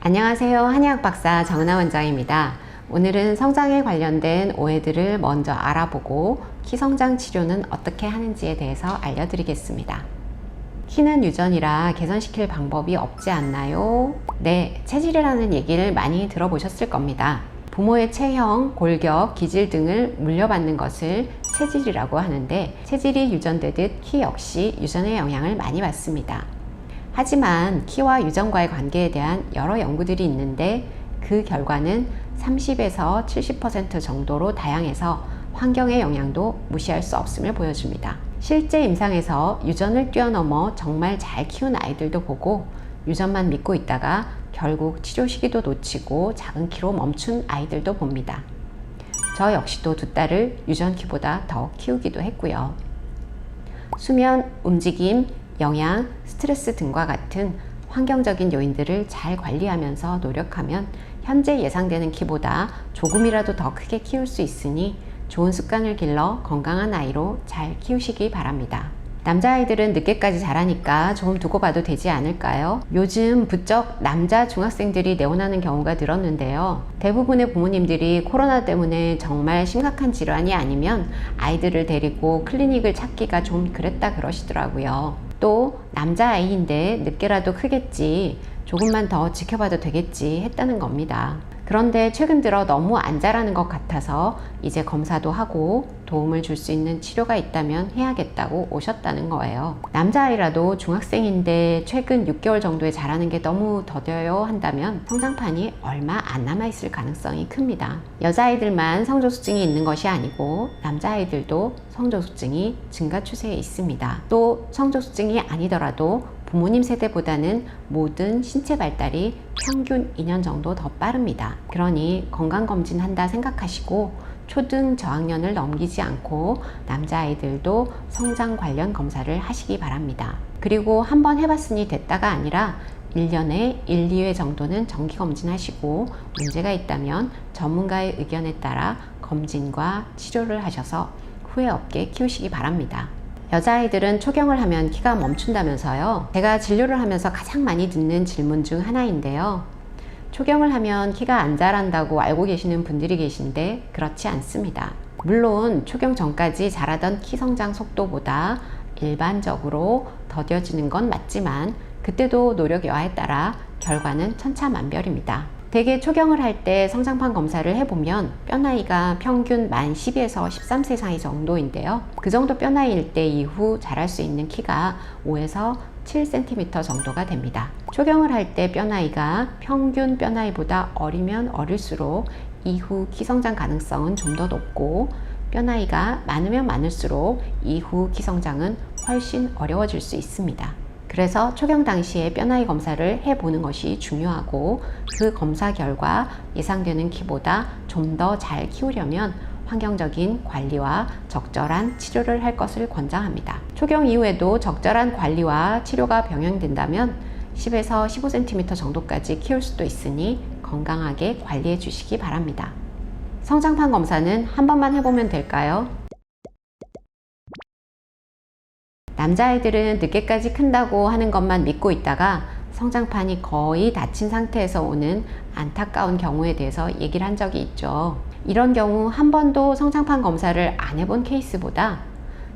안녕하세요. 한의학 박사 정은아 원장입니다. 오늘은 성장에 관련된 오해들을 먼저 알아보고 키 성장 치료는 어떻게 하는지에 대해서 알려드리겠습니다. 키는 유전이라 개선시킬 방법이 없지 않나요? 네, 체질이라는 얘기를 많이 들어보셨을 겁니다. 부모의 체형, 골격, 기질 등을 물려받는 것을 체질이라고 하는데, 체질이 유전되듯 키 역시 유전의 영향을 많이 받습니다. 하지만 키와 유전과의 관계에 대한 여러 연구들이 있는데, 그 결과는 30에서 70% 정도로 다양해서 환경의 영향도 무시할 수 없음을 보여줍니다. 실제 임상에서 유전을 뛰어넘어 정말 잘 키운 아이들도 보고, 유전만 믿고 있다가 결국 치료 시기도 놓치고 작은 키로 멈춘 아이들도 봅니다. 저 역시도 두 딸을 유전 키보다 더 키우기도 했고요. 수면, 움직임, 영양, 스트레스 등과 같은 환경적인 요인들을 잘 관리하면서 노력하면 현재 예상되는 키보다 조금이라도 더 크게 키울 수 있으니 좋은 습관을 길러 건강한 아이로 잘 키우시기 바랍니다. 남자아이들은 늦게까지 자라니까 조금 두고 봐도 되지 않을까요? 요즘 부쩍 남자 중학생들이 내원하는 경우가 늘었는데요. 대부분의 부모님들이 코로나 때문에 정말 심각한 질환이 아니면 아이들을 데리고 클리닉을 찾기가 좀 그랬다 그러시더라고요. 또 남자아이인데 늦게라도 크겠지, 조금만 더 지켜봐도 되겠지 했다는 겁니다. 그런데 최근 들어 너무 안 자라는 것 같아서 이제 검사도 하고 도움을 줄 수 있는 치료가 있다면 해야겠다고 오셨다는 거예요. 남자아이라도 중학생인데 최근 6개월 정도에 자라는 게 너무 더뎌요 한다면 성장판이 얼마 안 남아있을 가능성이 큽니다. 여자아이들만 성조수증이 있는 것이 아니고 남자아이들도 성조수증이 증가 추세에 있습니다. 또 성조수증이 아니더라도 부모님 세대보다는 모든 신체 발달이 평균 2년 정도 더 빠릅니다. 그러니 건강검진 한다 생각하시고 초등 저학년을 넘기지 않고 남자아이들도 성장 관련 검사를 하시기 바랍니다. 그리고 한번 해봤으니 됐다가 아니라 1년에 1, 2회 정도는 정기검진 하시고 문제가 있다면 전문가의 의견에 따라 검진과 치료를 하셔서 후회 없게 키우시기 바랍니다. 여자아이들은 초경을 하면 키가 멈춘다면서요. 제가 진료를 하면서 가장 많이 듣는 질문 중 하나인데요. 초경을 하면 키가 안 자란다고 알고 계시는 분들이 계신데 그렇지 않습니다. 물론 초경 전까지 자라던 키 성장 속도보다 일반적으로 더뎌지는 건 맞지만 그때도 노력 여하에 따라 결과는 천차만별입니다. 대개 초경을 할 때 성장판 검사를 해보면 뼈나이가 평균 만 12에서 13세 사이 정도인데요. 그 정도 뼈나이일 때 이후 자랄 수 있는 키가 5에서 7cm 정도가 됩니다. 초경을 할 때 뼈나이가 평균 뼈나이보다 어리면 어릴수록 이후 키 성장 가능성은 좀 더 높고, 뼈나이가 많으면 많을수록 이후 키 성장은 훨씬 어려워질 수 있습니다. 그래서 초경 당시에 뼈나이 검사를 해보는 것이 중요하고, 그 검사 결과 예상되는 키보다 좀 더 잘 키우려면 환경적인 관리와 적절한 치료를 할 것을 권장합니다. 초경 이후에도 적절한 관리와 치료가 병행된다면 10에서 15cm 정도까지 키울 수도 있으니 건강하게 관리해 주시기 바랍니다. 성장판 검사는 한 번만 해보면 될까요? 남자아이들은 늦게까지 큰다고 하는 것만 믿고 있다가 성장판이 거의 닫힌 상태에서 오는 안타까운 경우에 대해서 얘기를 한 적이 있죠. 이런 경우 한 번도 성장판 검사를 안 해본 케이스보다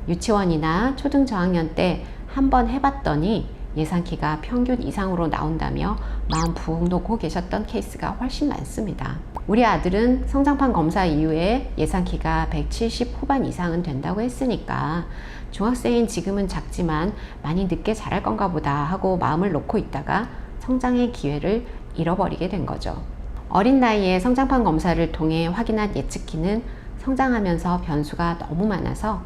유치원이나 초등 저학년 때 한 번 해봤더니 예상키가 평균 이상으로 나온다며 마음 붕 놓고 계셨던 케이스가 훨씬 많습니다. 우리 아들은 성장판 검사 이후에 예상키가 170 후반 이상은 된다고 했으니까 중학생인 지금은 작지만 많이 늦게 자랄 건가 보다 하고 마음을 놓고 있다가 성장의 기회를 잃어버리게 된 거죠. 어린 나이에 성장판 검사를 통해 확인한 예측키는 성장하면서 변수가 너무 많아서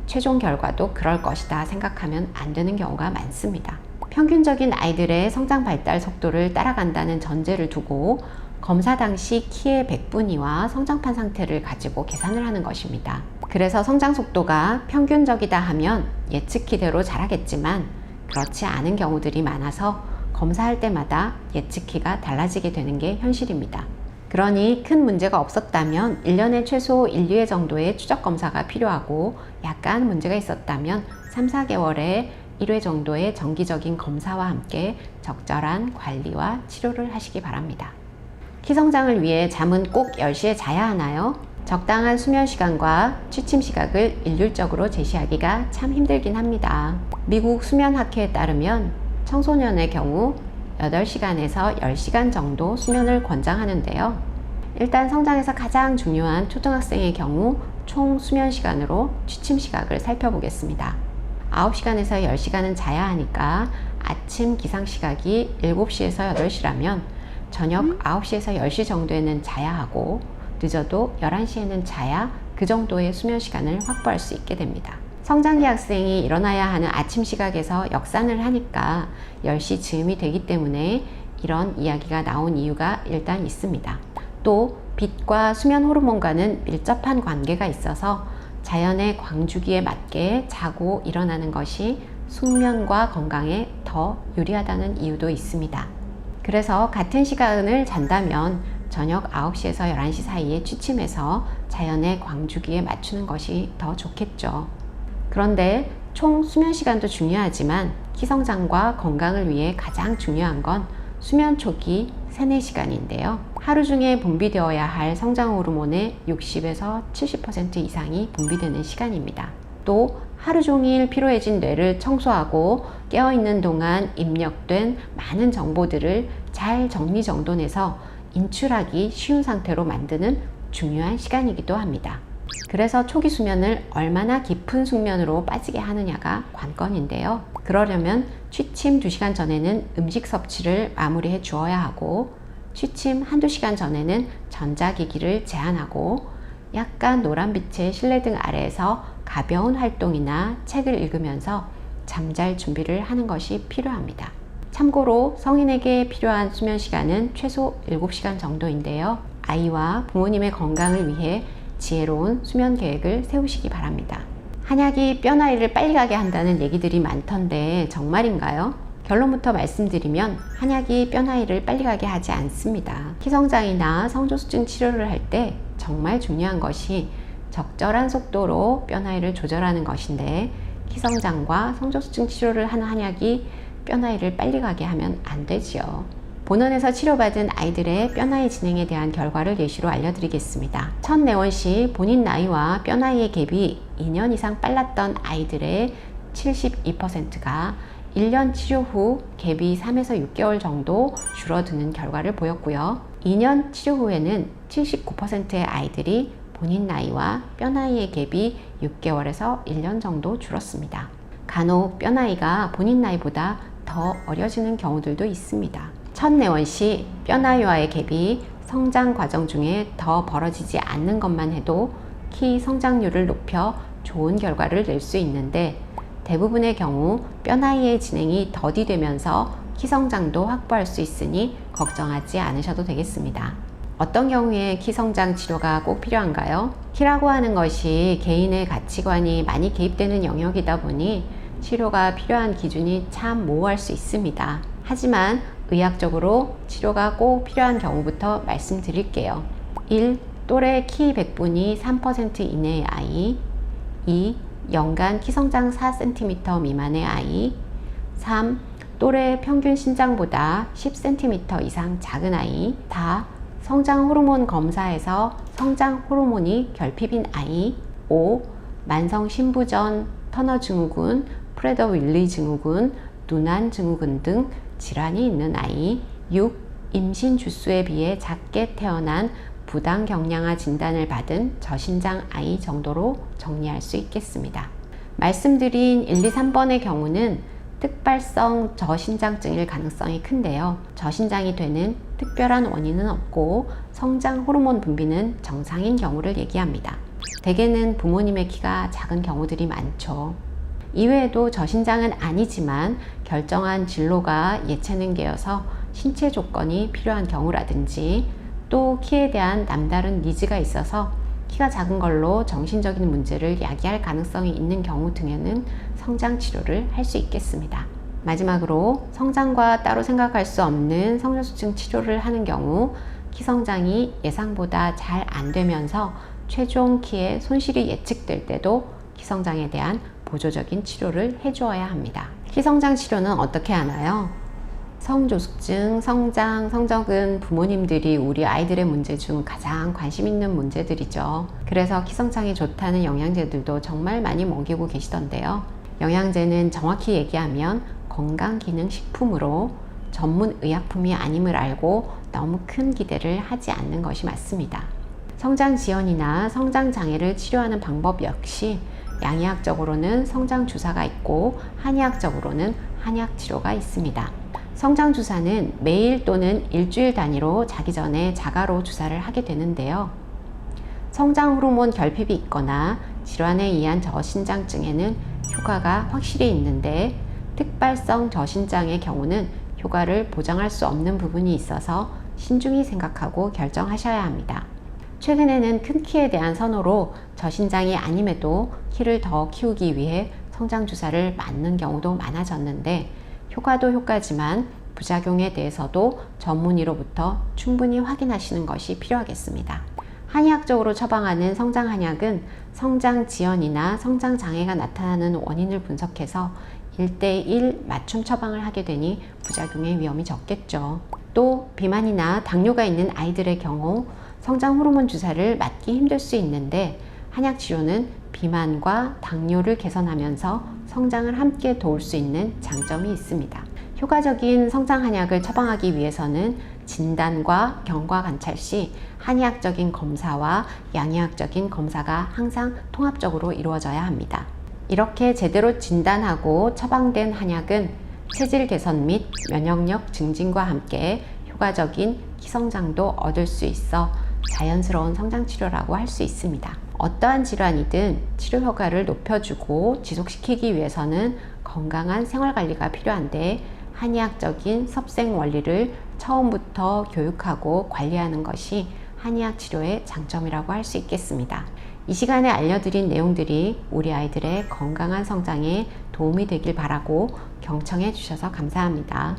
최종 결과도 그럴 것이다 생각하면 안 되는 경우가 많습니다. 평균적인 아이들의 성장 발달 속도를 따라간다는 전제를 두고 검사 당시 키의 백분위와 성장판 상태를 가지고 계산을 하는 것입니다. 그래서 성장 속도가 평균적이다 하면 예측키대로 자라겠지만 그렇지 않은 경우들이 많아서 검사할 때마다 예측키가 달라지게 되는 게 현실입니다. 그러니 큰 문제가 없었다면 1년에 최소 1, 2회 정도의 추적 검사가 필요하고, 약간 문제가 있었다면 3, 4개월에 1회 정도의 정기적인 검사와 함께 적절한 관리와 치료를 하시기 바랍니다. 키 성장을 위해 잠은 꼭 10시에 자야 하나요? 적당한 수면 시간과 취침 시각을 일률적으로 제시하기가 참 힘들긴 합니다. 미국 수면학회에 따르면 청소년의 경우 8시간에서 10시간 정도 수면을 권장하는데요. 일단 성장에서 가장 중요한 초등학생의 경우 총 수면 시간으로 취침 시각을 살펴보겠습니다. 9시간에서 10시간은 자야 하니까 아침 기상 시각이 7시에서 8시라면 저녁 9시에서 10시 정도에는 자야 하고 늦어도 11시에는 자야 그 정도의 수면 시간을 확보할 수 있게 됩니다. 성장기 학생이 일어나야 하는 아침 시각에서 역산을 하니까 10시 즈음이 되기 때문에 이런 이야기가 나온 이유가 일단 있습니다. 또 빛과 수면 호르몬과는 밀접한 관계가 있어서 자연의 광주기에 맞게 자고 일어나는 것이 숙면과 건강에 더 유리하다는 이유도 있습니다. 그래서 같은 시간을 잔다면 저녁 9시에서 11시 사이에 취침해서 자연의 광주기에 맞추는 것이 더 좋겠죠. 그런데 총 수면 시간도 중요하지만 키 성장과 건강을 위해 가장 중요한 건 수면 초기 3-4시간인데요. 하루 중에 분비되어야 할 성장 호르몬의 60에서 70% 이상이 분비되는 시간입니다. 또 하루 종일 피로해진 뇌를 청소하고 깨어있는 동안 입력된 많은 정보들을 잘 정리정돈해서 인출하기 쉬운 상태로 만드는 중요한 시간이기도 합니다. 그래서 초기 수면을 얼마나 깊은 숙면으로 빠지게 하느냐가 관건인데요. 그러려면 취침 2시간 전에는 음식 섭취를 마무리해 주어야 하고 취침 1-2시간 전에는 전자기기를 제한하고 약간 노란빛의 실내등 아래에서 가벼운 활동이나 책을 읽으면서 잠잘 준비를 하는 것이 필요합니다. 참고로 성인에게 필요한 수면 시간은 최소 7시간 정도인데요. 아이와 부모님의 건강을 위해 지혜로운 수면 계획을 세우시기 바랍니다. 한약이 뼈 나이를 빨리 가게 한다는 얘기들이 많던데 정말인가요? 결론부터 말씀드리면 한약이 뼈 나이를 빨리 가게 하지 않습니다. 키성장이나 성조수증 치료를 할 때 정말 중요한 것이 적절한 속도로 뼈 나이를 조절하는 것인데 키성장과 성조수증 치료를 하는 한약이 뼈 나이를 빨리 가게 하면 안 되지요. 본원에서 치료받은 아이들의 뼈 나이 진행에 대한 결과를 예시로 알려드리겠습니다. 첫 내원 시 본인 나이와 뼈 나이의 갭이 2년 이상 빨랐던 아이들의 72%가 1년 치료 후 갭이 3에서 6개월 정도 줄어드는 결과를 보였고요. 2년 치료 후에는 79%의 아이들이 본인 나이와 뼈 나이의 갭이 6개월에서 1년 정도 줄었습니다. 간혹 뼈 나이가 본인 나이보다 더 어려지는 경우들도 있습니다. 첫 내원 시 뼈 나이와의 갭이 성장 과정 중에 더 벌어지지 않는 것만 해도 키 성장률을 높여 좋은 결과를 낼 수 있는데 대부분의 경우 뼈 나이의 진행이 더디되면서 키 성장도 확보할 수 있으니 걱정하지 않으셔도 되겠습니다. 어떤 경우에 키 성장 치료가 꼭 필요한가요? 키라고 하는 것이 개인의 가치관이 많이 개입되는 영역이다 보니 치료가 필요한 기준이 참 모호할 수 있습니다. 하지만 의학적으로 치료가 꼭 필요한 경우부터 말씀드릴게요. 1. 또래 키 100분위 3% 이내의 아이. 2. 연간 키성장 4cm 미만의 아이. 3. 또래 평균 신장보다 10cm 이상 작은 아이. 4. 성장 호르몬 검사에서 성장 호르몬이 결핍인 아이. 5. 만성 신부전, 터너 증후군, 프레더 윌리 증후군, 누난 증후군 등 질환이 있는 아이. 6. 임신 주수에 비해 작게 태어난 부당 경량화 진단을 받은 저신장 아이 정도로 정리할 수 있겠습니다. 말씀드린 1, 2, 3번의 경우는 특발성 저신장증일 가능성이 큰데요. 저신장이 되는 특별한 원인은 없고 성장 호르몬 분비는 정상인 경우를 얘기합니다. 대개는 부모님의 키가 작은 경우들이 많죠. 이외에도 저신장은 아니지만 결정한 진로가 예체능계여서 신체 조건이 필요한 경우라든지 또 키에 대한 남다른 니즈가 있어서 키가 작은 걸로 정신적인 문제를 야기할 가능성이 있는 경우 등에는 성장 치료를 할 수 있겠습니다. 마지막으로 성장과 따로 생각할 수 없는 성조수증 치료를 하는 경우 키 성장이 예상보다 잘 안 되면서 최종 키의 손실이 예측될 때도 키 성장에 대한 보조적인 치료를 해주어야 합니다. 키 키성장 치료는 어떻게 하나요? 성조숙증, 성장, 성적은 부모님들이 우리 아이들의 문제 중 가장 관심 있는 문제들이죠. 그래서 키성장에 좋다는 영양제들도 정말 많이 먹이고 계시던데요. 영양제는 정확히 얘기하면 건강기능식품으로 전문 의약품이 아님을 알고 너무 큰 기대를 하지 않는 것이 맞습니다. 성장 지연이나 성장 장애를 치료하는 방법 역시 양의학적으로는 성장 주사가 있고 한의학적으로는 한약 치료가 있습니다. 성장 주사는 매일 또는 일주일 단위로 자기 전에 자가로 주사를 하게 되는데요. 성장 호르몬 결핍이 있거나 질환에 의한 저신장증에는 효과가 확실히 있는데 특발성 저신장의 경우는 효과를 보장할 수 없는 부분이 있어서 신중히 생각하고 결정하셔야 합니다. 최근에는 큰 키에 대한 선호로 저신장이 아님에도 키를 더 키우기 위해 성장 주사를 맞는 경우도 많아졌는데 효과도 효과지만 부작용에 대해서도 전문의로부터 충분히 확인하시는 것이 필요하겠습니다. 한의학적으로 처방하는 성장 한약은 성장 지연이나 성장 장애가 나타나는 원인을 분석해서 1:1 맞춤 처방을 하게 되니 부작용의 위험이 적겠죠. 또 비만이나 당뇨가 있는 아이들의 경우 성장 호르몬 주사를 맞기 힘들 수 있는데 한약 치료는 비만과 당뇨를 개선하면서 성장을 함께 도울 수 있는 장점이 있습니다. 효과적인 성장 한약을 처방하기 위해서는 진단과 경과 관찰 시 한의학적인 검사와 양의학적인 검사가 항상 통합적으로 이루어져야 합니다. 이렇게 제대로 진단하고 처방된 한약은 체질 개선 및 면역력 증진과 함께 효과적인 키성장도 얻을 수 있어 자연스러운 성장 치료라고 할 수 있습니다. 어떠한 질환이든 치료 효과를 높여주고 지속시키기 위해서는 건강한 생활관리가 필요한데 한의학적인 섭생 원리를 처음부터 교육하고 관리하는 것이 한의학 치료의 장점이라고 할 수 있겠습니다. 이 시간에 알려드린 내용들이 우리 아이들의 건강한 성장에 도움이 되길 바라고 경청해 주셔서 감사합니다.